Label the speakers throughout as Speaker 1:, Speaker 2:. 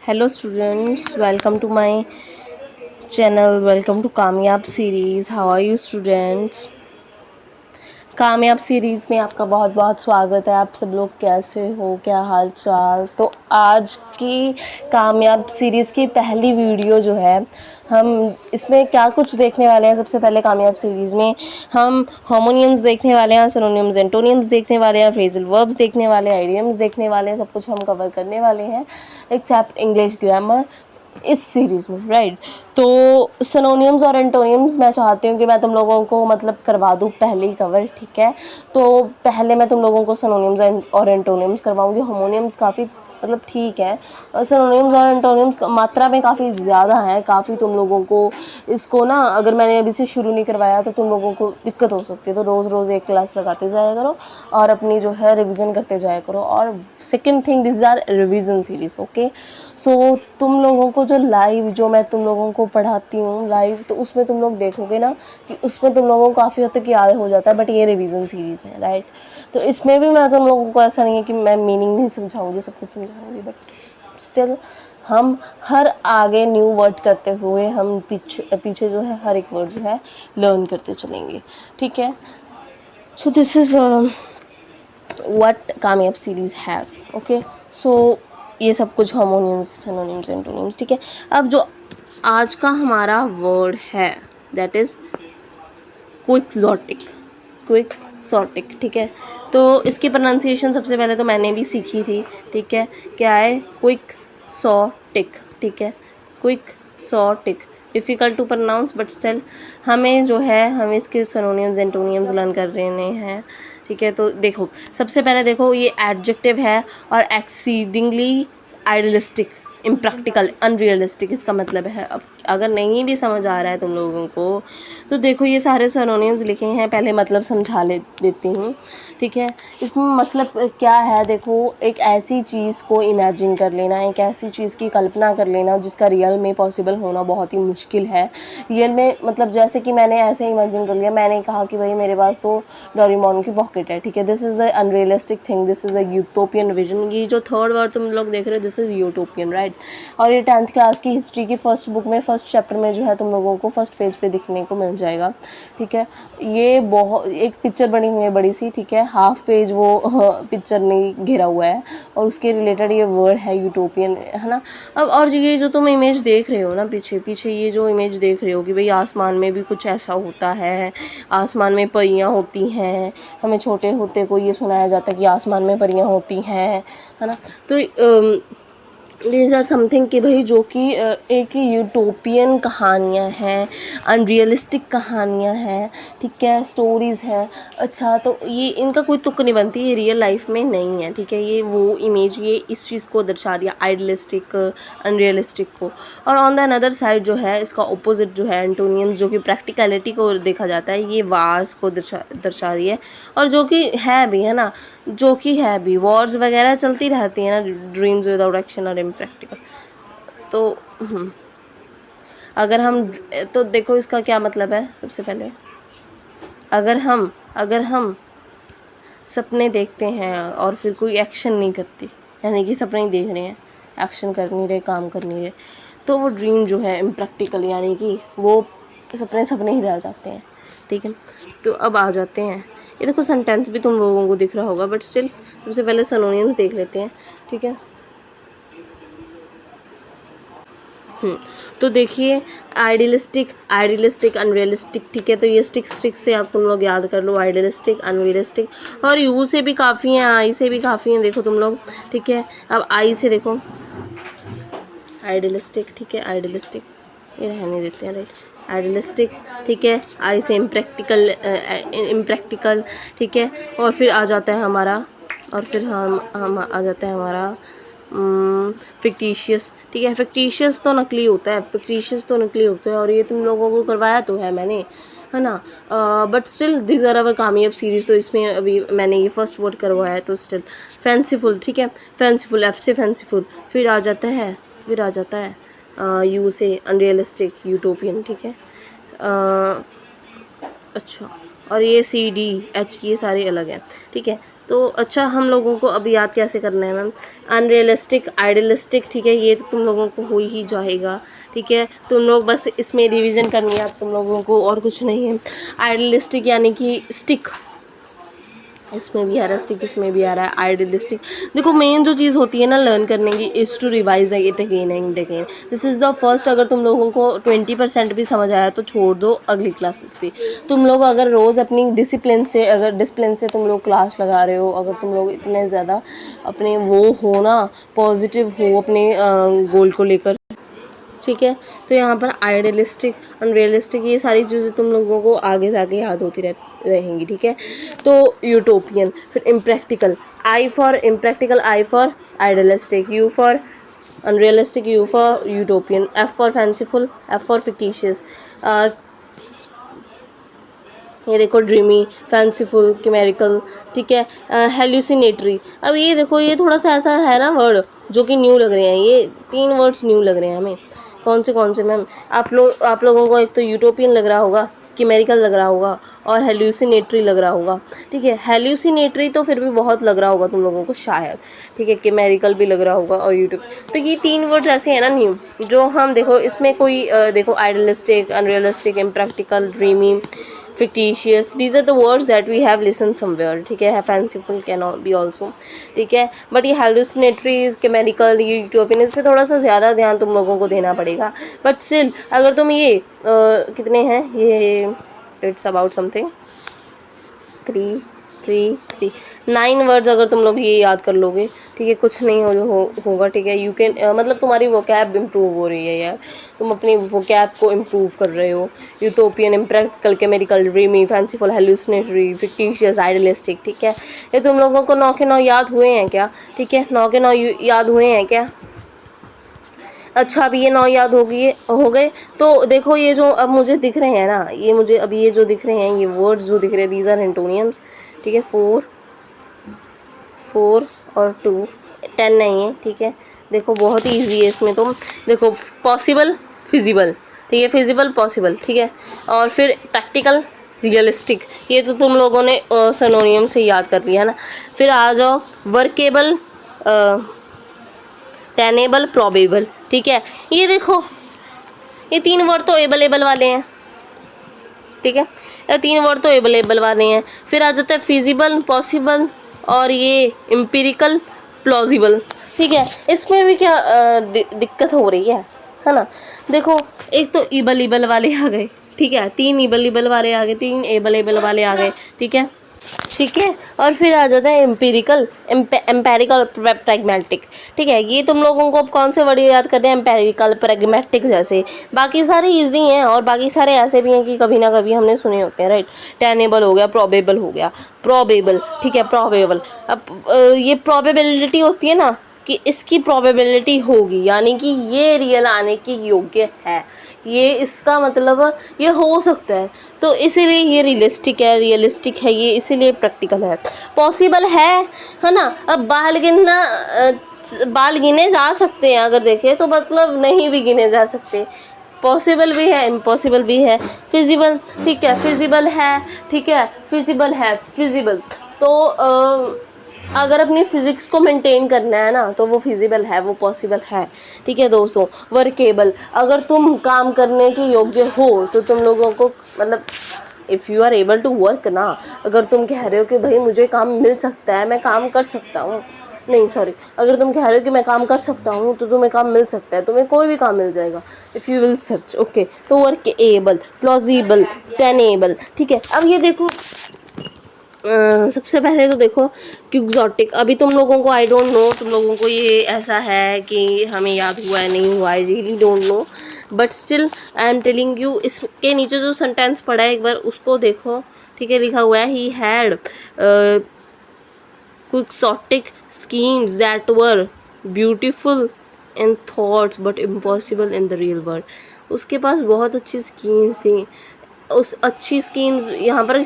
Speaker 1: Hello students, welcome to my channel. Welcome to कामयाब series. How are you students? कामयाब series में आपका बहुत बहुत स्वागत है. आप सब लोग कैसे हो, क्या हाल चाल. तो आज की कामयाब सीरीज़ की पहली वीडियो जो है, हम इसमें क्या कुछ देखने वाले हैं. सबसे पहले कामयाब सीरीज़ में हम होमोनियम्स देखने वाले हैं, सिनोनिम्स एंटोनियम्स देखने वाले हैं, फ्रेजल वर्ब्स देखने वाले हैं, आइडियम्स देखने वाले हैं. सब कुछ हम कवर करने वाले हैं एक्सेप्ट इंग्लिश ग्रामर इस सीरीज़ में, राइट. तो सिनोनियम्स और एंटोनियम्स मैं चाहती हूँ कि मैं तुम लोगों को मतलब करवा दूँ पहले ही कवर, ठीक है. तो पहले मैं तुम लोगों को सिनोनियम्स और एंटोनियम्स करवाऊँगी. होमोनियम्स काफ़ी मतलब ठीक है, सिनोनियम्स और एंटोनियम्स मात्रा में काफ़ी ज़्यादा है. काफ़ी तुम लोगों को इसको ना, अगर मैंने अभी से शुरू नहीं करवाया तो तुम लोगों को दिक्कत हो सकती है. तो रोज़ रोज़ एक क्लास लगाते जाया करो और अपनी जो है रिवीजन करते जाया करो. और second thing, this are revision series, okay. So तुम लोगों को जो लाइव जो मैं तुम लोगों को पढ़ाती हूँ लाइव, तो उसमें तुम लोग देखोगे ना कि उसमें तुम लोगों को काफ़ी हद तक याद हो जाता है. बट ये रिवीजन सीरीज़ है, राइट. तो इसमें भी मैं तुम लोगों को ऐसा नहीं है कि मैं मीनिंग नहीं समझाऊंगी, सब कुछ समझाऊंगी, बट स्टिल हम हर आगे न्यू वर्ड करते हुए हम पीछे जो है हर एक वर्ड जो है लर्न करते चलेंगे, ठीक है. सो दिस इज़ व्हाट कामयाब सीरीज़ है, ओके. सो ये सब कुछ होमोनियम्स, सिनोनिम्स, एंटोनिम्स, ठीक है. अब जो आज का हमारा वर्ड है दैट इज़ क्विक्सोटिक. क्विक्सोटिक, ठीक है. तो इसकी प्रोनाउंसिएशन सबसे पहले तो मैंने भी सीखी थी, ठीक है. क्या है? क्विक्सोटिक, ठीक है. Quixotic difficult to pronounce, but still हमें जो है हमें इसके सिनोनिम्स एंटोनिम्स लर्न कर रहे हैं, ठीक है. तो देखो, सबसे पहले देखो ये एडजेक्टिव है और एक्सीडिंगली आइडियलिस्टिक, इम्प्रैक्टिकल, अनरियलिस्टिक इसका मतलब है. अब अगर नहीं भी समझ आ रहा है तुम लोगों को तो देखो ये सारे सिनोनिम्स लिखे हैं, पहले मतलब समझा देती हूँ, ठीक है. इसमें मतलब क्या है, देखो, एक ऐसी चीज़ को इमेजिन कर लेना, एक ऐसी चीज़ की कल्पना कर लेना जिसका रियल में पॉसिबल होना बहुत ही मुश्किल है. रियल में मतलब जैसे कि मैंने ऐसे इमेजिन कर लिया, मैंने कहा कि भाई मेरे पास तो डोरेमोन की पॉकेट है, ठीक है. This is the unrealistic thing, this is the utopian vision. ये जो थर्ड वर्ड तुम लोग देख रहे हो दिस इज़ यूटोपियन, राइट. और ये 10th क्लास की हिस्ट्री की फर्स्ट बुक में फर्स्ट चैप्टर में जो है तुम लोगों को फर्स्ट पेज पे दिखने को मिल जाएगा, ठीक है. ये बहुत एक पिक्चर बनी हुई है बड़ी सी, ठीक है. हाफ पेज वो पिक्चर नहीं घेरा हुआ है और उसके रिलेटेड ये वर्ड है यूटोपियन, है ना. अब और ये जो तुम इमेज देख रहे हो ना, पीछे पीछे ये जो इमेज देख रहे हो कि भाई आसमान में भी कुछ ऐसा होता है, आसमान में परियां होती हैं. हमें छोटे होते को ये सुनाया जाता है कि आसमान में परियां होती हैं, है ना. तो दीज आर समथिंग कि भाई जो कि एक यूटोपियन कहानियाँ हैं, अनरियलिस्टिक कहानियाँ हैं, ठीक है, स्टोरीज़ हैं. अच्छा, तो ये इनका कोई तुक नहीं बनती, ये रियल लाइफ में नहीं है, ठीक है. ये वो इमेज ये इस चीज़ को दर्शा रही है, आइडियलिस्टिक, अनरियलिस्टिक को. और ऑन द अनदर साइड जो है इसका ऑपोजिट जो है एंटोनियम्स, जो कि प्रैक्टिकलिटी को देखा जाता है, ये वार्स को दर्शा रही है. और जो कि है भी, है ना, जो कि है भी, वॉर्स वगैरह चलती रहती है ना, ड्रीम्स विदाउट एक्शन और इम्प्रैक्टिकल. तो अगर हम, तो देखो इसका क्या मतलब है. सबसे पहले अगर हम सपने देखते हैं और फिर कोई एक्शन नहीं करती, यानी कि सपने ही देख रहे हैं, एक्शन कर नहीं रहे, काम कर नहीं रहे, तो वो ड्रीम जो है इम्प्रैक्टिकल, यानी कि वो सपने ही रह जाते हैं, ठीक है. तो अब आ जाते हैं, ये देखो सेंटेंस भी तुम लोगों को दिख रहा होगा, बट स्टिल सबसे पहले सिनोनिम्स देख लेते हैं, ठीक है. तो देखिए, आइडियलिस्टिक अनरियलिस्टिक, ठीक है. तो ये स्टिक से आप तुम लोग याद कर लो, आइडियलिस्टिक, अनरियलिस्टिक. और यू से भी काफ़ी हैं, आई से भी काफ़ी हैं, देखो तुम लोग, ठीक है. अब आई से देखो, आइडियलिस्टिक, ठीक है, आइडियलिस्टिक, ये रहने देते हैं, राइट. आइडियलिस्टिक, ठीक है. आई से इम्प्रैक्टिकल, ठीक है. और फिर आ जाता है हमारा, हम आ जाता है हमारा फिक्टिशियस, ठीक है. फिक्टिशियस तो नकली होता है, और ये तुम लोगों को करवाया तो है मैंने, है ना. But still this are our कामयाब सीरीज़. तो इसमें अभी मैंने ये फर्स्ट वर्ड करवाया है, तो स्टिल फैंसीफुल, ठीक है. फैंसीफुल, एफ से फैंसीफुल. फिर आ जाता है यू से अनरियलिस्टिक, यूटोपियन, ठीक है. अच्छा, और ये सी डी एच, ये सारे अलग हैं, ठीक है. तो अच्छा, हम लोगों को अब याद कैसे करना है मैम? अनरियलिस्टिक, आइडियलिस्टिक, ठीक है, ये तो तुम लोगों को हो ही जाएगा, ठीक है। तुम लोग बस इसमें रिवीजन करनी है अब तुम लोगों को, और कुछ नहीं है। आइडियलिस्टिक यानी कि स्टिक, इसमें भी आ रहा है स्टिक, इसमें भी आ रहा है आइडियलिस्टिक। देखो मेन जो चीज़ होती है ना लर्न करने की, is to revise it again and again. This is the first. अगर तुम लोगों को 20% भी समझ आया तो छोड़ दो अगली क्लासेस पे। तुम लोग अगर रोज़ अपनी डिसिप्लिन से, अगर डिसिप्लिन से तुम लोग क्लास लगा रहे हो, अगर तुम लोग इतने ज़्यादा अपने वो हो ना, पॉजिटिव हो अपने गोल को लेकर, ठीक है। तो यहाँ पर आइडियलिस्टिक, अनरियलिस्टिक, ये सारी चीज़ें तुम लोगों को आगे जाके याद होती रहेंगी, ठीक है। तो यूटोपियन, फिर impractical, I for impractical, I for idealistic, you for unrealistic, you for utopian, F for fanciful, F for fictitious, ये देखो ड्रीमी, फैंसीफुल, किमेरिकल, ठीक है, हेल्यूसिनेटरी। अब ये देखो, ये थोड़ा सा ऐसा है ना वर्ड जो कि न्यू लग रहे हैं, ये 3 वर्ड्स न्यू लग रहे हैं हमें। कौन से मैम? आप लोगों को एक तो यूटोपियन लग रहा होगा, किमेरिकल लग रहा होगा, और हेल्यूसिनेटरी लग रहा होगा, ठीक है। हेल्यूसिनेटरी तो फिर भी बहुत लग रहा होगा तुम लोगों को शायद, ठीक है। किमेरिकल भी लग रहा होगा और यूट्यूब। तो ये 3 वर्ड्स ऐसे हैं ना न्यू, जो हम देखो इसमें कोई देखो idealistic, unrealistic, impractical, dreamy, fictitious, these are the words that we have listened somewhere, ठीक है। fanciful cannot be also, ठीक है। बट ये hallucinatory, chemical, ये यूटोपियन, इस पर थोड़ा सा ज़्यादा ध्यान तुम लोगों को देना पड़ेगा। बट स्टिल अगर तुम ये कितने हैं ये, इट्स अबाउट समथिंग 3 9 वर्ड्स अगर तुम लोग ये याद कर लोगे, ठीक है, कुछ नहीं होगा, ठीक है। यू कैन मतलब तुम्हारी वोकैब इम्प्रूव हो रही है यार, तुम अपनी वोकैब को इम्प्रूव कर रहे हो। Utopian, impractical, chimerical, dreamy, fanciful, hallucinatory, fictitious, idealistic, ठीक है। ये तुम लोगों को 9 के 9 याद हुए हैं क्या? ठीक है, 9 के 9 याद हुए हैं क्या? अच्छा, अभी ये 9 याद हो गए। तो देखो ये जो अब मुझे दिख रहे हैं ना, ये मुझे अभी ये जो दिख रहे हैं, ये वर्ड्स जो दिख रहे हैं, दीज आर एंटोनियम्स, ठीक है। 4 और 2 10 नहीं है, ठीक है। देखो बहुत ही ईजी है इसमें, तो देखो पॉसिबल, फिजिबल, ठीक है, फिजिबल, पॉसिबल, ठीक है। और फिर प्रैक्टिकल, रियलिस्टिक, ये तो तुम लोगों ने सिनोनियम से याद कर लिया है ना। फिर आ जाओ वर्केबल, टेनेबल, प्रोबेबल, ठीक है। ये देखो ये 3 वर्ड तो एबल वाले हैं, ठीक है। ये 3 वर्ड तो एबल वाले हैं। फिर आ जाता है फिजिबल, पॉसिबल, और ये एम्पिरिकल, प्लॉजिबल, ठीक है। इसमें भी क्या दिक्कत हो रही है ना। देखो एक तो इबल वाले आ गए, ठीक है, 3 इबल वाले आ गए, 3 एबल वाले आ गए, ठीक है, ठीक है। और फिर आ जाता है एम्पिरिकल, एम्पेरिकल, प्रैग्मेटिक, ठीक है। ये तुम लोगों को अब कौन से वर्ड याद करते हैं? एम्पेरिकल, प्रैग्मेटिक जैसे। बाकी सारे इजी हैं और बाकी सारे ऐसे भी हैं कि कभी ना कभी हमने सुने होते हैं, राइट। टेनेबल हो गया, प्रोबेबल हो गया, प्रोबेबल, ठीक है, प्रोबेबल। अब ये प्रोबेबिलिटी होती है ना कि इसकी प्रोबेबिलिटी होगी, यानी कि ये रियल आने की योग्य है, ये इसका मतलब ये हो सकता है, तो इसीलिए ये रियलिस्टिक है, ये इसीलिए प्रैक्टिकल है। पॉसिबल है ना। अब बाल गिने जा सकते हैं अगर देखें तो, मतलब नहीं भी गिने जा सकते। पॉसिबल भी है, इम्पॉसिबल भी है। फिजिबल, ठीक है, फिजिबल है, ठीक है, फिजिबल है, फिजिबल। तो अगर अपनी फिजिक्स को मेंटेन करना है ना तो वो फिजिबल है, वो पॉसिबल है, ठीक है दोस्तों। वर्केबल, अगर तुम काम करने के योग्य हो तो तुम लोगों को मतलब if you are able to work ना, अगर तुम कह रहे हो कि भाई मुझे काम मिल सकता है, मैं काम कर सकता हूँ, नहीं सॉरी, अगर तुम कह रहे हो कि मैं काम कर सकता हूँ तो तुम्हें काम मिल सकता है, तुम्हें कोई भी काम मिल जाएगा if you will search, okay. तो वर्केबल, प्लॉजिबल, टेनेबल, ठीक है। अब ये देखो सबसे पहले तो देखो क्विक्सोटिक। अभी तुम लोगों को आई डोंट नो, तुम लोगों को ये ऐसा है कि हमें याद हुआ है नहीं हुआ, I really don't know, but still I am telling you. इसके नीचे जो सेंटेंस पड़ा है एक बार उसको देखो, ठीक है। लिखा हुआ है he had quixotic schemes that were beautiful in thoughts but impossible in the real world. उसके पास बहुत अच्छी स्कीम्स थी, उस अच्छी स्कीम्स यहाँ पर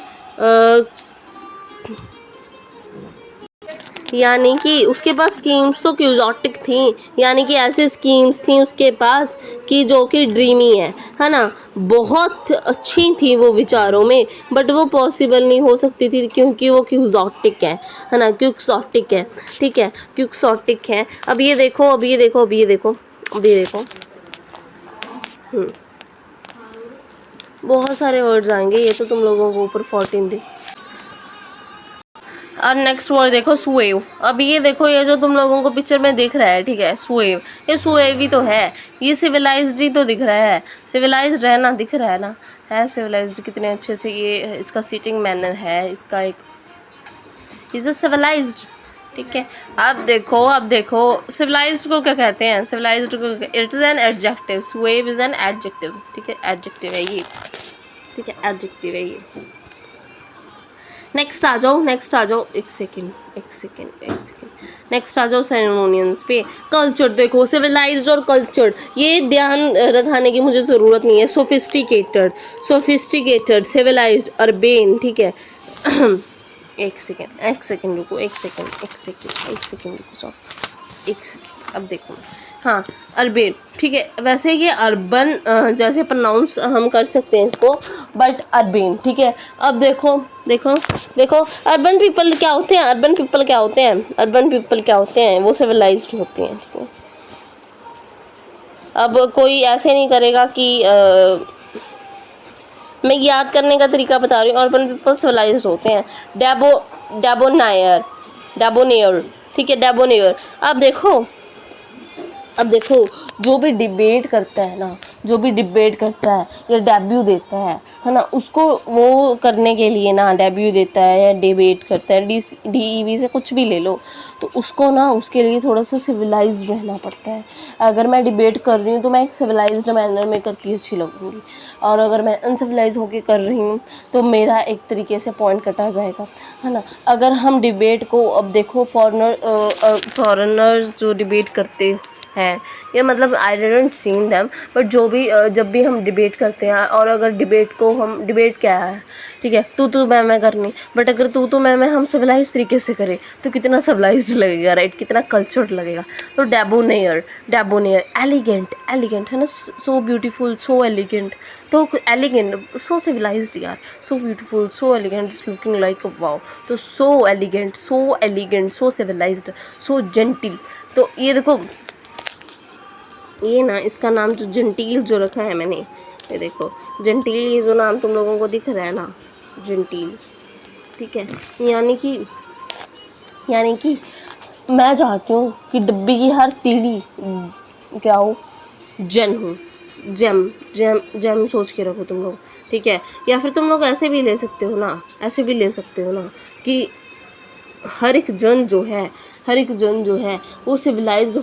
Speaker 1: यानी कि उसके पास स्कीम्स तो क्यूजॉटिक थी, यानी कि ऐसी स्कीम्स थी उसके पास कि जो कि ड्रीमी है ना, बहुत अच्छी थी वो विचारों में, बट वो पॉसिबल नहीं हो सकती थी क्योंकि वो क्यूजॉटिक है ना, क्यूक्सॉटिक है, ठीक है, क्यूक्सॉटिक है। अब ये देखो, अब ये देखो, अब ये देखो, अब ये देखो, बहुत सारे वर्ड्स आएंगे, ये तो तुम लोगों को ऊपर 14 थे। और नेक्स्ट वर्ड देखो सुएव। अब ये देखो, ये जो तुम लोगों को पिक्चर में दिख रहा है, ठीक है, सुएव, ये सुएव ही तो है, ये सिविलाइज्ड ही तो दिख रहा है, सिविलाइज्ड है ना, दिख रहा है ना, है सिविलाइज्ड, कितने अच्छे से ये इसका सीटिंग मैनर है, इसका एक इज अ सिविलाइज्ड, ठीक है। अब देखो, अब देखो सिविलाइज्ड को क्या कहते हैं, सिविलाइज्ड को it is an adjective, suave is an adjective, ठीक है, एडजेक्टिव है ये, ठीक है, एडजेक्टिव है ये। नेक्स्ट आ जाओ, नेक्स्ट आ जाओ, एक सेकेंड, एक सेकेंड, एक सेकेंड, नेक्स्ट आ जाओ सेरेमोनियंस पे। कल्चर देखो, सिविलाइज्ड और कल्चर्ड, ये ध्यान रखाने की मुझे ज़रूरत नहीं है। सोफिस्टिकेटेड, सोफिस्टिकेटेड, सिविलाइज्ड, अर्बेन, ठीक है। एक सेकेंड, एक सेकेंड रुको, एक सेकेंड, एक सेकेंड, एक सेकेंड रुको जाओ, एक सेकेंड, अब देखो, हाँ, अर्बन, ठीक है, वैसे ये अर्बन जैसे प्रोनाउंस हम कर सकते हैं इसको, बट अर्बन, ठीक है। अब देखो, देखो, देखो, अर्बन पीपल क्या होते हैं, अर्बन पीपल क्या होते हैं, अर्बन पीपल क्या होते हैं, वो सिविलाइज्ड होते हैं, ठीक है। अब कोई ऐसे नहीं करेगा कि मैं याद करने का तरीका बता रही हूँ, अर्बन पीपल सिविलाइज्ड होते हैं। डेबोनायर, डेबोनेयर, ठीक है, डेबोनेयर। अब देखो, जो भी डिबेट करता है ना, जो भी डिबेट करता है या डेब्यू देता है ना, उसको वो करने के लिए ना, डेब्यू देता है या डिबेट करता है, DEV से कुछ भी ले लो, तो उसको ना, उसके लिए थोड़ा सा सिविलाइज्ड रहना पड़ता है। अगर मैं डिबेट कर रही हूँ तो मैं एक सिविलाइज्ड मैनर में करती अच्छी लगूंगी, और अगर मैं अनसिविलाइज होकर कर रही हूँ तो मेरा एक तरीके से पॉइंट कटा जाएगा, है ना। अगर हम डिबेट को, अब देखो फॉरेनर्स जो डिबेट करते हैं, ये मतलब I didn't seen them, but जो भी जब भी हम डिबेट करते हैं, और अगर डिबेट को हम, डिबेट क्या है, ठीक है, तू मैं करनी, बट अगर तू मैं हम सिविलाइज तरीके से करें तो कितना सिविलाइज्ड लगेगा, राइट, कितना कल्चर्ड लगेगा। तो डेबोनेयर, डेबोनेयर, एलिगेंट, एलिगेंट है ना, सो ब्यूटीफुल, सो एलिगेंट, तो एलिगेंट, सो सिविलाइज्ड यार, so beautiful, so elegant, just looking like wow, तो सो एलिगेंट, सो एलिगेंट, सो सिविलाइज्ड, सो जेंटिल। तो ये देखो, ये ना, इसका नाम जो जेंटील जो रखा है मैंने, ये देखो जेंटील, ये जो नाम तुम लोगों को दिख रहा है ना, जेंटील, ठीक है, यानी कि मैं चाहती हूँ कि डब्बी की हर तीली क्या हो, जन हो, जेम, जेम, जेम सोच के रखो तुम लोग, ठीक है। या फिर तुम लोग ऐसे भी ले सकते हो ना, ऐसे भी ले सकते हो ना कि हर एक जन जो है, हर एक जन जो है वो सिविलाइज्ड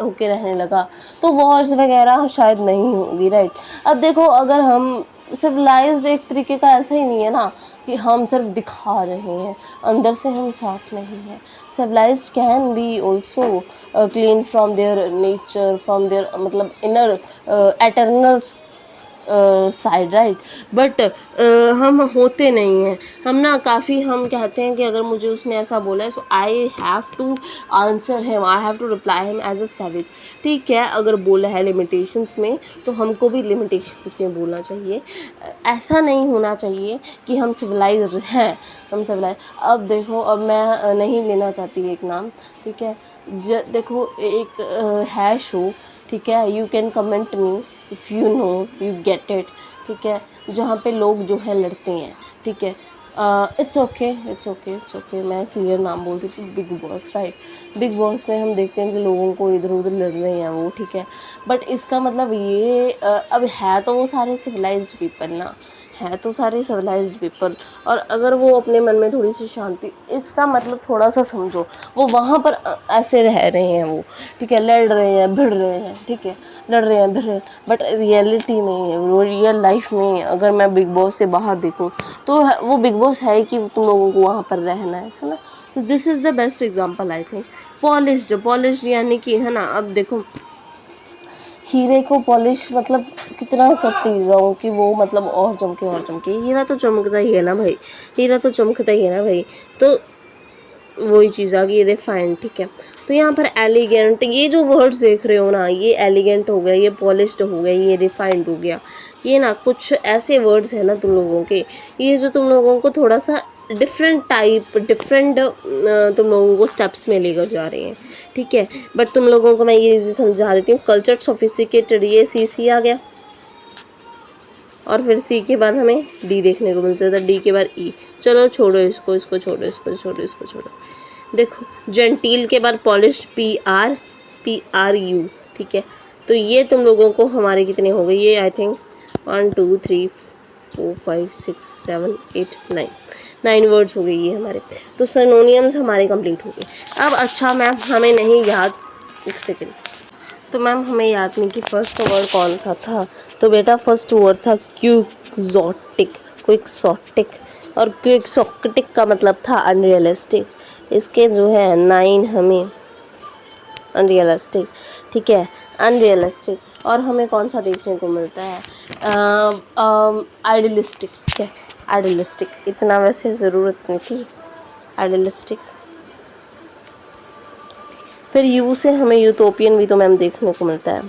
Speaker 1: होके रहने लगा, तो वॉर्स वगैरह शायद नहीं होगी, राइट। अब देखो, अगर हम सिविलाइज्ड एक तरीके का ऐसा ही नहीं है ना कि हम सिर्फ दिखा रहे हैं, अंदर से हम साफ नहीं हैं। Civilised can be also clean from their nature, from their मतलब inner eternals side, right, but हम होते नहीं हैं। हम ना काफ़ी, हम कहते हैं कि अगर मुझे उसने ऐसा बोला है so I have to answer him, I have to reply him as a savage, ठीक है। अगर बोला है लिमिटेशंस में तो हमको भी लिमिटेशंस में बोलना चाहिए, ऐसा नहीं होना चाहिए कि हम सिविलाइज्ड हैं, हम सिविलाइज। अब देखो, अब मैं नहीं लेना चाहती एक नाम, ठीक है, देखो एक है शो, ठीक है, you can comment me if you know, you get it, ठीक है, जहाँ पे लोग जो है लड़ते हैं, ठीक है, it's okay, it's okay, it's okay, मैं क्लियर नाम बोलती थी, big boss, right. Big boss में हम देखते हैं कि लोगों को इधर उधर लड़ रहे हैं वो, ठीक है, बट इसका मतलब ये अब है तो वो सारे सिविलाइज्ड पीपल ना, है तो सारे सिविलाइज्ड पीपल, और अगर वो अपने मन में थोड़ी सी शांति, इसका मतलब थोड़ा सा समझो, वो वहाँ पर ऐसे रह रहे हैं वो, ठीक है, लड़ रहे हैं, भिड़ रहे हैं, ठीक है, लड़ रहे हैं, भिड़ रहे हैं, बट रियलिटी में, वो रियल लाइफ में अगर मैं बिग बॉस से बाहर देखूँ तो वो बिग बॉस है कि तुम लोगों को वहाँ पर रहना है ना। तो this is the best example I think. Polished यानी कि, है ना, अब देखो हीरे को पॉलिश मतलब कितना करती रहूँ कि वो मतलब और चमके, हीरा तो चमकता ही है ना भाई, हीरा तो चमकता ही है ना भाई। तो वही चीज़ आ गई रिफाइंड, ठीक है। तो यहाँ पर एलिगेंट, ये जो वर्ड्स देख रहे हो ना, ये एलिगेंट हो गया, ये पॉलिश्ड हो गया, ये रिफाइंड हो गया, ये ना कुछ ऐसे वर्ड्स हैं ना तुम लोगों के, ये जो तुम लोगों को थोड़ा सा डिफरेंट टाइप, डिफरेंट तुम लोगों को स्टेप्स में लेकर जा रहे हैं, ठीक है। बट तुम लोगों को मैं ये इजी समझा देती हूँ। कल्चर सोफिस्टिकेटेड, ये सी आ गया, और फिर सी के बाद हमें डी देखने को मिल जाता है, डी के बाद ई। चलो छोड़ो इसको, इसको छोड़ो, इसको छोड़ो, इसको छोड़ो। देखो जेंटील के बाद पॉलिश, PRU, ठीक है। तो ये तुम लोगों को हमारे कितने हो गए, ये आई थिंक 1 2 3 4 5 6 7 8 9 वर्ड्स हो गई ये हमारे। तो सिनोनियम्स हमारे कंप्लीट हो गए। अब अच्छा मैम हमें नहीं याद, एक सेकेंड, तो मैम हमें याद नहीं कि फर्स्ट वर्ड कौन सा था। तो बेटा फर्स्ट वर्ड था क्विक्सोटिक, क्विक्सोटिक, और क्विक्सोटिक का मतलब था अनरियलिस्टिक। इसके जो है 9 हमें अनरियलिस्टिक, ठीक है, अनरियलिस्टिक। और हमें कौन सा देखने को मिलता है, आइडियलिस्टिक, ठीक है, आइडियलिस्टिक। इतना वैसे ज़रूरत नहीं थी, आइडियलिस्टिक। फिर यू से हमें यूटोपियन भी तो मैम देखने को मिलता है।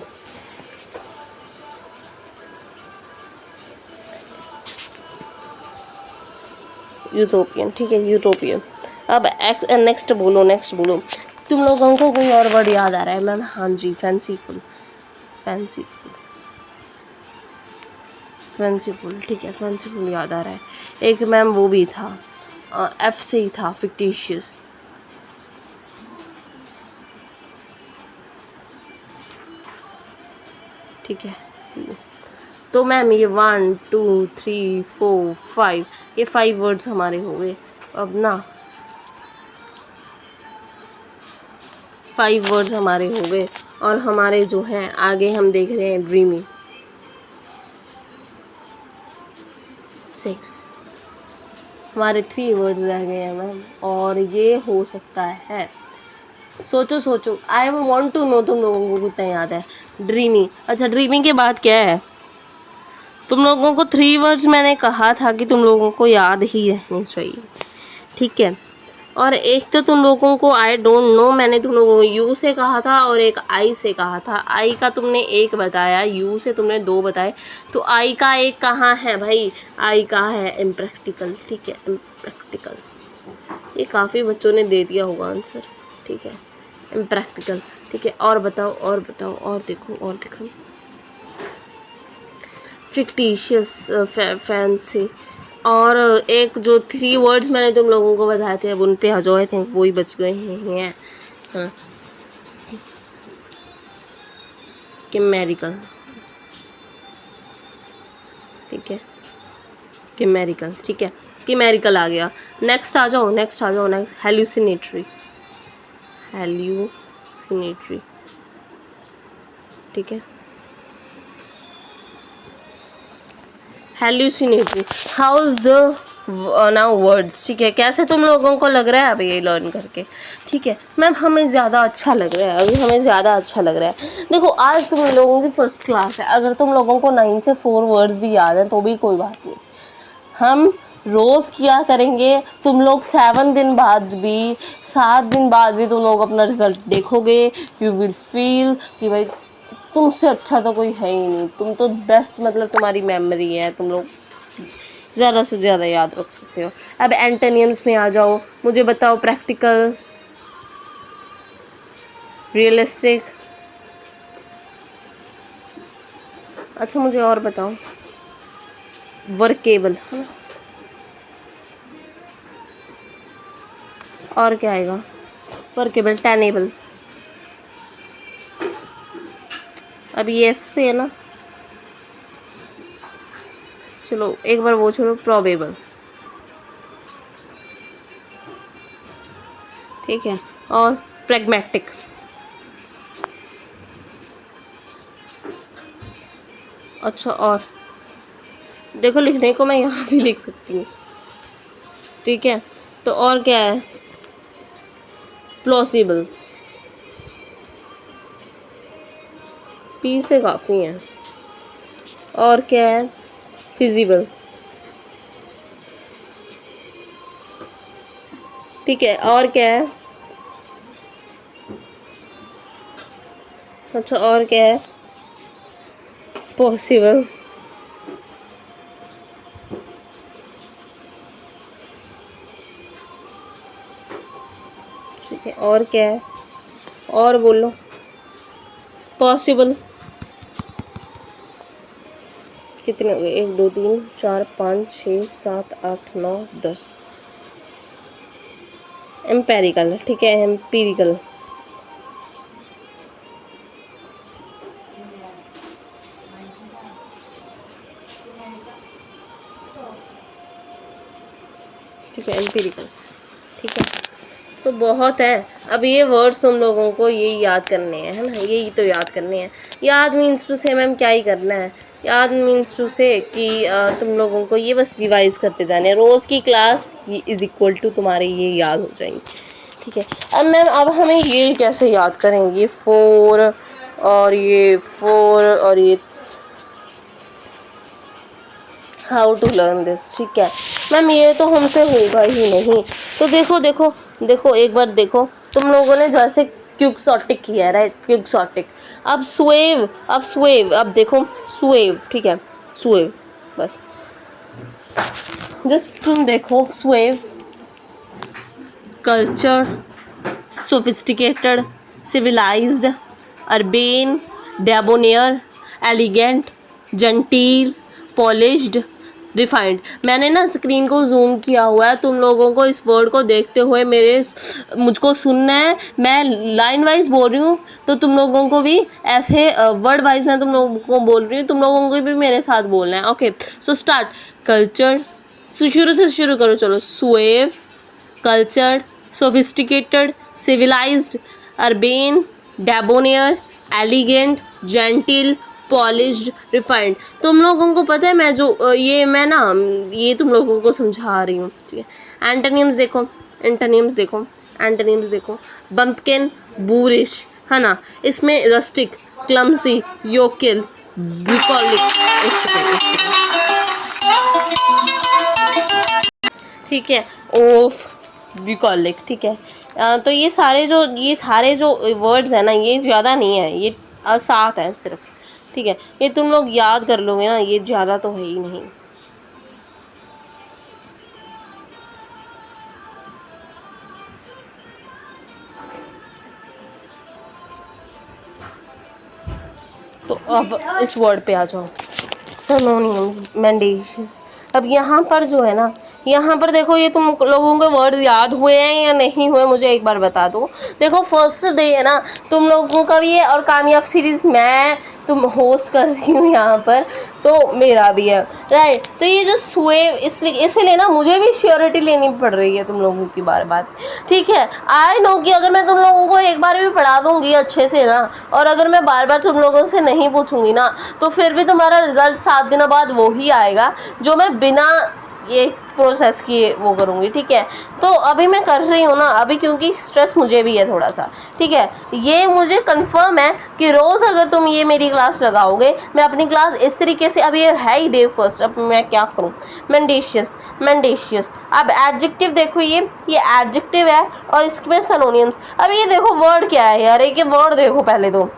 Speaker 1: यूटोपियन, ठीक है, यूटोपियन। अब नेक्स्ट बोलो, नेक्स्ट बोलो। तुम लोगों को कोई और वर्ड याद आ रहा है मैम? हाँ जी, फैंसीफुल, फैंसीफुल, फैंसीफुल, ठीक है, फैंसीफुल याद आ रहा है। एक मैम वो भी था, एफ से ही था, फिक्टिशियस, ठीक है। तो मैम ये 1 2 3 4 5, ये 5 वर्ड्स हमारे हो गए। अब ना 5 वर्ड्स हमारे हो गए, और हमारे जो हैं आगे हम देख रहे हैं ड्रीमी, 6, हमारे 3 वर्ड्स रह गए हैं मैम। और ये हो सकता है, सोचो सोचो, आई वॉन्ट टू नो तुम लोगों को कितना याद है। ड्रीमी, अच्छा ड्रीमी के बाद क्या है? तुम लोगों को 3 वर्ड्स मैंने कहा था कि तुम लोगों को याद ही रहने चाहिए, ठीक है। और एक तो तुम लोगों को आई डोंट नो, मैंने तुम लोगों को यू से कहा था और एक आई से कहा था। आई का तुमने एक बताया, यू से तुमने 2 बताए, तो आई का एक कहाँ है भाई? आई का है इम्प्रैक्टिकल, ठीक है, इम्प्रैक्टिकल। ये काफ़ी बच्चों ने दे दिया होगा आंसर, ठीक है, इम्प्रैक्टिकल, ठीक है। और बताओ, और बताओ, और देखो, और देखो। फिक्टिशियस, फैंसी, और एक जो 3 वर्ड्स मैंने तुम लोगों को बताए थे, अब उन पे आ जाओ, आई थिंक वही बच गए हैं। हाँ, किमेरिकल, ठीक है, किमेरिकल, ठीक है, किमेरिकल आ गया। नेक्स्ट आ जाओ, नेक्स्ट आ जाओ, नेक्स्ट हेल्यूसिनेटरी, हेल्यूसिनेटरी, ठीक है, hallucinatory. How is the now words, ठीक है, कैसे तुम लोगों को लग रहा है अभी ये लर्न करके? ठीक है मैम, हमें ज़्यादा अच्छा लग रहा है, अभी हमें ज़्यादा अच्छा लग रहा है। देखो आज तुम लोगों की फर्स्ट क्लास है, अगर तुम लोगों को 9 से 4 वर्ड्स भी याद हैं तो भी कोई बात नहीं, हम रोज़ किया करेंगे। तुम लोग 7 दिन बाद भी, 7 दिन बाद भी तुम लोग अपना रिजल्ट देखोगे, यू विल फील कि भाई तुमसे अच्छा तो कोई है ही नहीं, तुम तो बेस्ट, मतलब तुम्हारी मेमोरी है, तुम लोग ज़्यादा से ज़्यादा याद रख सकते हो। अब एंटोनियम्स में आ जाओ, मुझे बताओ। प्रैक्टिकल, रियलिस्टिक, अच्छा मुझे और बताओ। वर्केबल, और क्या आएगा? वर्केबल, टेनेबल, अब ये एफ से है ना, चलो एक बार वो छोड़ो, प्रोबेबल, ठीक है, और प्रैग्मेटिक, अच्छा, और देखो लिखने को मैं यहाँ भी लिख सकती हूँ, ठीक है। तो और क्या है? प्लॉसिबल, पी से काफ़ी है। और क्या है? फिजिबल, ठीक है, और क्या है? अच्छा, और क्या है? पॉसिबल। ठीक है, और क्या है? और बोलो। पॉसिबल कितने हो गए? 1 2 3 4 5 6 7 8 9 10। एम्पेरिकल, ठीक है, एम्पिरिकल। ठीक है, एम्पिरिकल। ठीक है, तो बहुत है। अब ये वर्ड्स तुम लोगों को ये याद करने हैं, है ना, यही तो याद करने हैं। याद मीन्स टू से मैम क्या ही करना है? याद मीन्स टू से कि तुम लोगों को ये बस रिवाइज करते जाने हैं। रोज़ की क्लास ये इज़ इक्वल टू तुम्हारे ये याद हो जाएंगे। ठीक है, अब मैम अब हमें ये कैसे याद करेंगे? 4 और ये 4 और ये, हाउ टू लर्न दिस। ठीक है मैम, ये तो हमसे होगा ही नहीं। तो देखो देखो देखो, एक बार देखो, तुम लोगों ने जैसे क्विक्सोटिक किया है, राइट, क्विक्सोटिक। अब स्वेव, अब स्वेव, अब देखो स्वेव, ठीक है, स्वेव, बस जस्ट तुम देखो suave, culture, sophisticated, civilised, urbane, debonair, elegant, genteel, polished, refined. मैंने ना स्क्रीन को जूम किया हुआ है, तुम लोगों को इस वर्ड को देखते हुए मुझको सुनना है। मैं लाइन वाइज बोल रही हूँ, तो तुम लोगों को भी ऐसे वर्ड वाइज मैं तुम लोगों को बोल रही हूँ, तुम लोगों को भी मेरे साथ बोलना है। Okay, so start. कल्चर, शुरू से शुरू करो, चलो। Suave, cultured, sophisticated, civilised, urbane, debonair, elegant, genteel, polished, refined. तुम लोगों को पता है मैं जो मैं ना ये तुम लोगों को समझा रही हूँ, ठीक है। एंटोनिम्स देखो, एंटोनिम्स देखो, एंटोनिम्स देखो। बम्पकिन, बूरिश, है ना, इसमें रस्टिक, क्लमसी, योकिल, ब्यूकॉलिक। ठीक है, ओफ, ब्यूकॉलिक। ठीक है, तो ये सारे जो वर्ड्स हैं ना, ये ज़्यादा नहीं है, ये 7 है सिर्फ। ठीक है, ये तुम लोग याद कर लोगे ना, ये ज़्यादा तो है ही नहीं। तो अब इस वर्ड पे आ जाओ, सिनोनिम्स, मेंडेशियस। अब यहाँ पर जो है ना, यहाँ पर देखो, ये तुम लोगों को वर्ड याद हुए हैं या नहीं हुए, मुझे एक बार बता दो। देखो फर्स्ट डे है ना तुम लोगों का भी है, और कामयाब सीरीज़ मैं तुम होस्ट कर रही हूँ यहाँ पर, तो मेरा भी है, राइट। तो ये जो स्वेव, इसलिए ना मुझे भी श्योरिटी लेनी पड़ रही है तुम लोगों की बार बार। ठीक है, आई नो कि अगर मैं तुम लोगों को एक बार भी पढ़ा दूंगी अच्छे से ना, और अगर मैं बार बार तुम लोगों से नहीं पूछूंगी ना, तो फिर भी तुम्हारा रिजल्ट 7 दिनों बाद वो ही आएगा जो मैं बिना ये प्रोसेस किए वो करूँगी। ठीक है, तो अभी मैं कर रही हूँ ना, अभी क्योंकि स्ट्रेस मुझे भी है थोड़ा सा। ठीक है, ये मुझे कंफर्म है कि रोज़ अगर तुम ये मेरी क्लास लगाओगे, मैं अपनी क्लास इस तरीके से, अब ये है ही डे फर्स्ट, अब मैं क्या करूँ। मेंडेशियस, मेंडेशियस। अब एडजेक्टिव देखो, ये एडजेक्टिव है, और इसमें सिनोनिम्स। अब ये देखो वर्ड क्या है यार, एक वर्ड देखो पहले तो,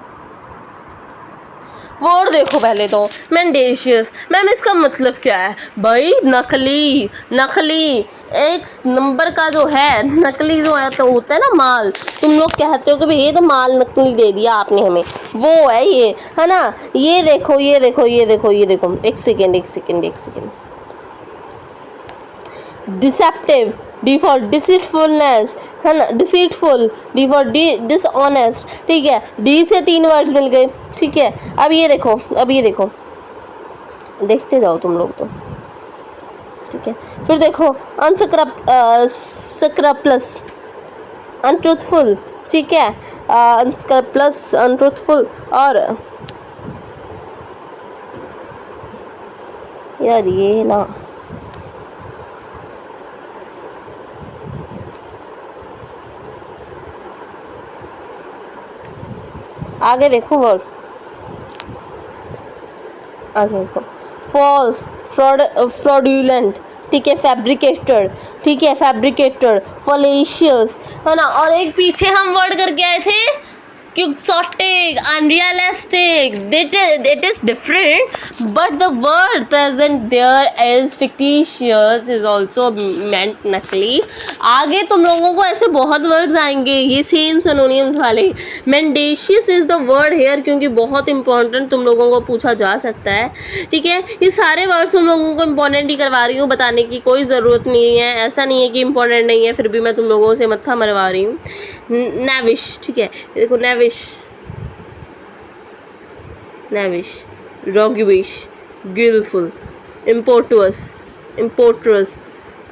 Speaker 1: वर्ड देखो पहले तो, मेंडेशियस। मैम इसका मतलब क्या है भाई? नकली, नकली। एक नंबर का जो है नकली जो है, तो होता है ना माल, तुम लोग कहते हो कि भाई ये तो माल नकली दे दिया आपने हमें, वो है ये, है ना। ये देखो, ये देखो, ये देखो, ये देखो, एक सेकेंड, एक सेकेंड, एक second. Deceptive, D for deceitfulness, है ना, डिसीटफुल। D for dishonest. ठीक है, डी से 3 वर्ड्स मिल गए। ठीक है, अब ये देखो, अब ये देखो, देखते जाओ तुम लोग तो। ठीक है, फिर देखो अनस्क्रैपलेस, अनट्रूथफुल। ठीक है, अनस्क्रैपलेस, अनट्रूथफुल, और यार ये ना, आगे देखो वर्ड, आगे देखो, फॉल्स, फ्रॉडुलेंट। ठीक है, फैब्रिकेटेड, ठीक है, फैब्रिकेटेड, फॉलेशियस, है ना। और एक पीछे हम वर्ड करके आए थे quixotic, unrealistic, that is different, but the word present there is fictitious is also meant नकली। आगे तुम लोगों को ऐसे बहुत वर्ड्स आएंगे ये सेम सिनोनिम्स वाले। mendacious is the word here क्योंकि बहुत इंपॉर्टेंट तुम लोगों को पूछा जा सकता है, ठीक है। ये सारे वर्ड्स तुम लोगों को इंपॉर्टेंट ही करवा रही हूँ, बताने की कोई ज़रूरत नहीं है, ऐसा नहीं है कि इंपॉर्टेंट नहीं है, फिर भी मैं तुम लोगों से मत्था मरवा रही हूँ। नेविश, ठीक है, देखो नेविश, नेविश, रोगविश, गिलफुल, इम्पोर्टुअस, इम्पोर्ट्रस,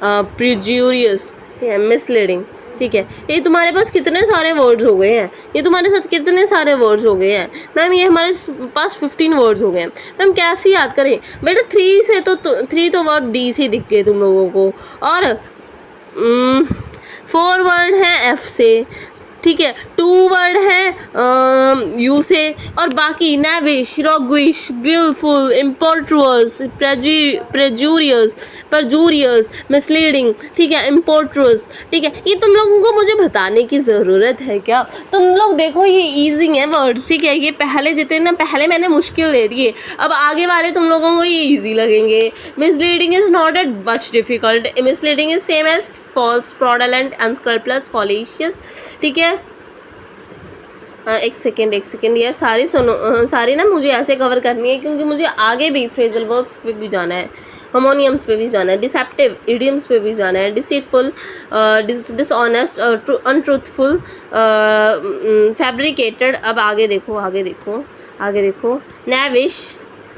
Speaker 1: प्रिज्यूरियस, मिसलीडिंग, ठीक है। ये तुम्हारे पास कितने सारे वर्ड्स हो गए हैं, ये तुम्हारे साथ कितने सारे वर्ड्स हो गए हैं मैम, ये हमारे पास 15 वर्ड्स हो गए हैं मैम। कैसे याद करें बेटा, 3 से तो 3 तो वर्ड डी से दिख गए तुम लोगों को, और 4 वर्ड हैं एफ से, ठीक है, 2 वर्ड है यू से, और बाकी नेविश, रोगविश, गिलफुल, इम्पोर्ट्रस, प्रेजूरियस, परजूरियस, मिसलीडिंग, ठीक है, इम्पोर्ट्रस, ठीक है। ये तुम लोगों को मुझे बताने की ज़रूरत है क्या? तुम लोग देखो ये ईजी है वर्ड्स, ठीक है। ये पहले जितने ना, पहले मैंने मुश्किल दे दिए, अब आगे वाले तुम लोगों को ये ईजी लगेंगे। Misleading is not at much difficult, misleading is same as false, fraudulent, unscrupulous, fallacious, ठीक है। एक सेकेंड यार, सारी सुनो, सारी ना मुझे ऐसे कवर करनी है क्योंकि मुझे आगे भी फ्रेजल वर्ब्स पे भी जाना है, हार्मोनियम्स पे भी जाना है, डिसेप्टिव इडियम्स पे भी जाना है, डिसीटफुल, डिसऑनेस्ट, अनट्रूथफुल, फैब्रिकेटेड। अब आगे देखो, आगे देखो, आगे देखो, नेविश,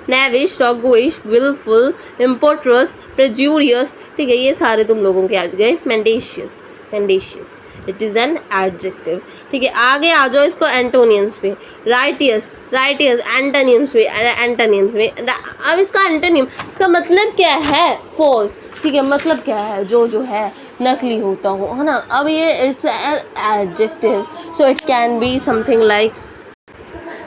Speaker 1: नेविश, रोगविश, गिलफुल, इम्पोर्ट्रस, प्रेज्यूरियस, ठीक है। ये सारे तुम लोगों के आ गए। मेंडेशियस, मेंडेशियस इट इज़ एन एडजेक्टिव, ठीक है। आगे आ जाओ इसको एंटोनियम्स पे, राइटियस, राइटियस, एंटोनियम्स पे, एंटोनियम्स में। अब इसका एंटोनियम, इसका मतलब क्या है? फॉल्स, ठीक है, मतलब क्या है? जो है नकली होता हो, है ना। अब ये it's an adjective, so it can be something like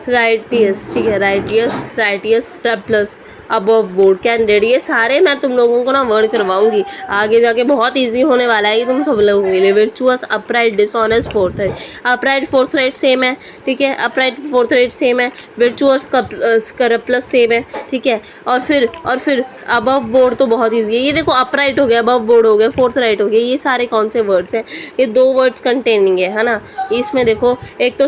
Speaker 1: righteous, ठीक है, righteous, righteous plus above board, candidate. ये सारे मैं तुम लोगों को ना वर्ड करवाऊंगी, आगे जाके बहुत इजी होने वाला है ये तुम सब लोगों के लिए। Virtuous, upright, dishonest, forthright. Upright forthright same है, ठीक है, अपराइट फोर्थराइट सेम है, वर्चुअस का प्लस सेम है, ठीक है। और फिर अबव बोर्ड तो बहुत ईजी है। ये देखो अपराइट हो गया, अबव बोर्ड हो गया, फोर्थराइट हो गया, ये सारे कौन से वर्ड्स हैं? ये 2 वर्ड्स कंटेनिंग है ना। इसमें देखो एक तो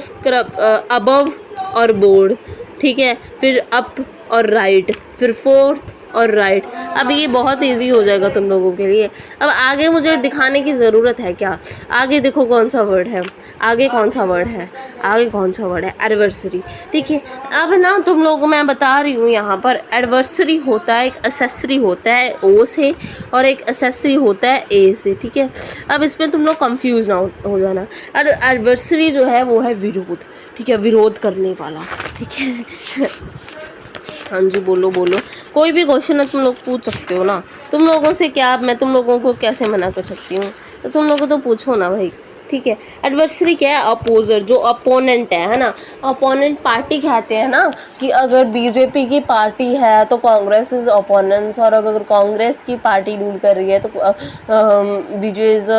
Speaker 1: अबव और बोर्ड, ठीक है, फिर अप और राइट, फिर फोर्थ और राइट। अब ये बहुत इजी हो जाएगा तुम लोगों के लिए। अब आगे मुझे दिखाने की ज़रूरत है क्या? आगे देखो कौन सा वर्ड है, आगे कौन सा वर्ड है, आगे कौन सा वर्ड है? एडवर्सरी, ठीक है। अब ना तुम लोगों को मैं बता रही हूँ, यहाँ पर एडवर्सरी होता है, एक एसेसरी होता है ओ से, और एक एसेसरी होता है ए से, ठीक है। अब इसमें तुम लोग कंफ्यूज ना हो जाना। एडवर्सरी जो है वो है विरोध, ठीक है, विरोध करने वाला, ठीक है। हाँ जी, बोलो बोलो, कोई भी क्वेश्चन है तुम लोग पूछ सकते हो ना। तुम लोगों से क्या, मैं तुम लोगों को कैसे मना कर सकती हूँ? तो तुम लोगों को तो पूछो ना भाई, ठीक है। एडवर्सरी क्या है? अपोजर, जो अपोनेंट है ना। अपोनेंट पार्टी कहते हैं ना, कि अगर बीजेपी की पार्टी है तो कांग्रेस इज अपोनेंट्स, और अगर कांग्रेस की पार्टी रूल कर रही है तो बीजेपी इज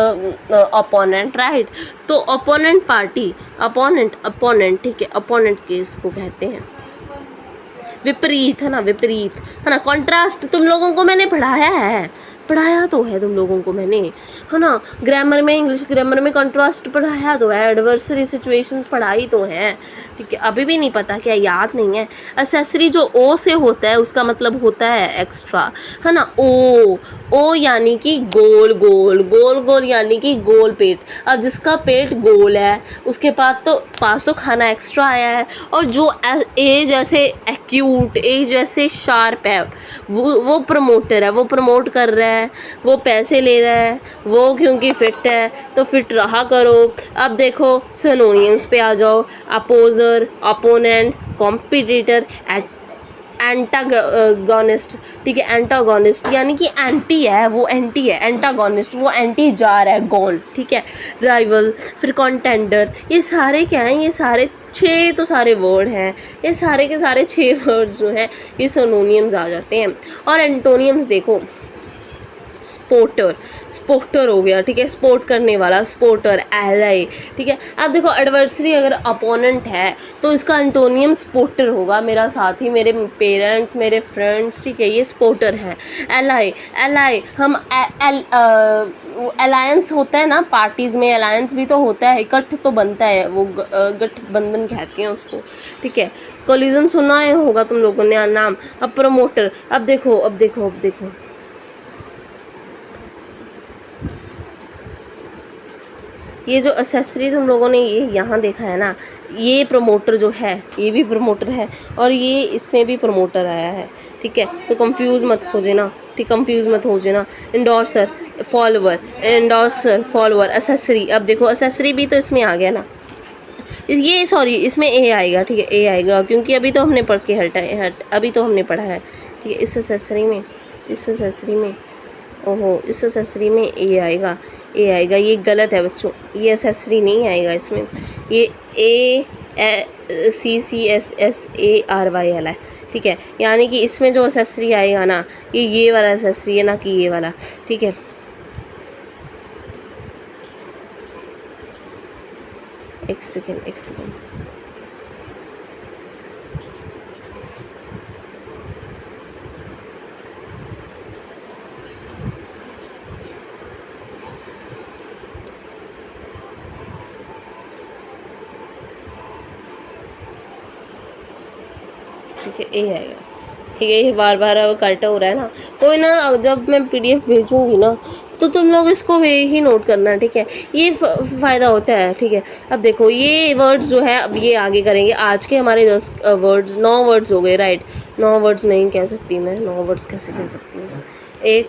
Speaker 1: अपोनेंट, राइट। तो अपोनेंट पार्टी, अपोनेंट, ठीक है, अपोनेंट केस को कहते हैं। विपरीत, है ना, विपरीत, है ना। कॉन्ट्रास्ट तुम लोगों को मैंने पढ़ाया तो है तुम लोगों को मैंने, है ना। ग्रामर में, इंग्लिश ग्रामर में कॉन्ट्रास्ट पढ़ाया तो है, एडवर्सरी सिचुएशंस पढ़ाई तो है, ठीक है। अभी भी नहीं पता क्या? याद नहीं है? एसेसरी जो ओ से होता है उसका मतलब होता है एक्स्ट्रा, है ना। ओ यानी कि गोल गोल, गोल गोल यानी कि गोल पेट। अब जिसका पेट गोल है उसके पास तो खाना एक्स्ट्रा आया है, और जो ए जैसे एक्यूट, ए जैसे शार्प है, वो प्रमोटर है, वो प्रमोट कर रहा है, वो पैसे ले रहा है, वो क्योंकि फिट है तो फिट रहा करो। अब देखो सिनोनिम्स पे आ जाओ, अपोजर, अपोनेंट, कॉम्पिटिटर, एंटागोनिस्ट, ठीक है, एंटागोनिस्ट यानी कि एंटी है, वो एंटी है, एंटागोनिस्ट वो एंटी जा रहा है, गोल, ठीक है, राइवल, फिर कॉन्टेंडर। ये सारे क्या हैं? ये सारे 6 तो सारे वर्ड हैं, ये सारे के सारे 6 वर्ड्स जो हैं ये सिनोनिम्स आ जाते हैं। और एंटोनियम्स देखो, स्पोर्टर, स्पोर्टर हो गया, ठीक है, स्पोर्ट करने वाला, स्पोर्टर, एलाई, ठीक है। अब देखो एडवर्सरी अगर अपोनेंट है तो इसका एंटोनियम स्पोर्टर होगा, मेरा साथी, मेरे पेरेंट्स, मेरे फ्रेंड्स, ठीक है, ये स्पोर्टर हैं। एलाई, एलाई हम अलायंस होता है ना, पार्टीज़ में अलायंस भी तो होता है, इकट्ठ तो बनता है, वो गठबंधन कहते हैं उसको, ठीक है। कोलिजन सुना है होगा तुम लोगों ने नाम। अब प्रमोटर, अब देखो अब देखो अब देखो, ये जो एसेसरी तुम लोगों ने ये यहाँ देखा है ना, ये प्रमोटर जो है, ये भी प्रमोटर है और ये इसमें भी प्रमोटर आया है, ठीक है। तो कंफ्यूज मत हो जाना, ठीक, कंफ्यूज मत हो जाना। इंडोर्सर, फॉलोवर, इंडोर्सर, फॉलोवर, एसेसरी। अब देखो एसेसरी भी तो इसमें आ गया ना, ये सॉरी इसमें ए आएगा, ठीक है, ए आएगा क्योंकि अभी तो हमने पढ़ के अभी तो हमने पढ़ा है, ठीक है। इस एसेसरी में, इस एसेसरी में, ओहो, इस एसेसरी में ए आएगा, ए आएगा, ये गलत है बच्चों, ये एसेसरी नहीं आएगा इसमें, ये ACCSSARY वाला है, ठीक है। यानी कि इसमें जो एसेसरी आएगा ना, ये वाला एसेसरी है ना कि ये वाला, ठीक है। एक सेकेंड, एक सेकेंड, ठीक है, ए आएगा, ठीक है। ये बार बार कट हो रहा है ना, कोई ना, जब मैं PDF भेजूंगी ना तो तुम लोग इसको वे ही नोट करना, ठीक है, ये फ़ायदा होता है, ठीक है। अब देखो ये वर्ड्स जो है, अब ये आगे करेंगे। आज के हमारे 10 वर्ड्स, 9 वर्ड्स हो गए, राइट। 9 वर्ड्स नहीं कह सकती मैं, 9 वर्ड्स कैसे कह सकती हूँ। एक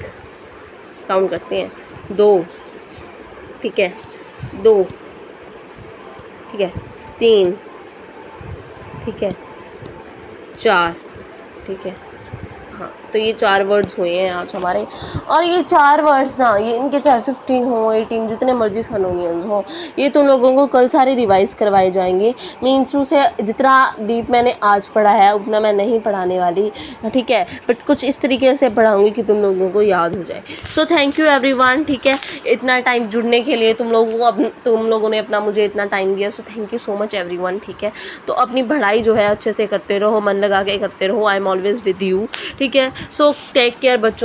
Speaker 1: काउंट करते हैं, 2, ठीक है, 2, ठीक है, 3, ठीक है, 4, ठीक है। हाँ, तो ये 4 वर्ड्स हुए हैं आज हमारे। और ये 4 वर्ड्स ना, ये इनके चाहे 15 हो, 18, जितने मर्जी सनोनियंस हो, ये तुम लोगों को कल सारे रिवाइज करवाए जाएंगे। मीन्स टू से जितना डीप मैंने आज पढ़ा है उतना मैं नहीं पढ़ाने वाली, ठीक है, बट कुछ इस तरीके से पढ़ाऊँगी कि तुम लोगों को याद हो जाए। सो थैंक यू एवरीवन, ठीक है, इतना टाइम जुड़ने के लिए तुम लोगों ने अपना मुझे इतना टाइम दिया। So thank you so much everyone, ठीक है। तो अपनी पढ़ाई जो है अच्छे से करते रहो, मन लगा के करते रहो, I am always with you, ठीक है। सो टेक केयर बच्चों।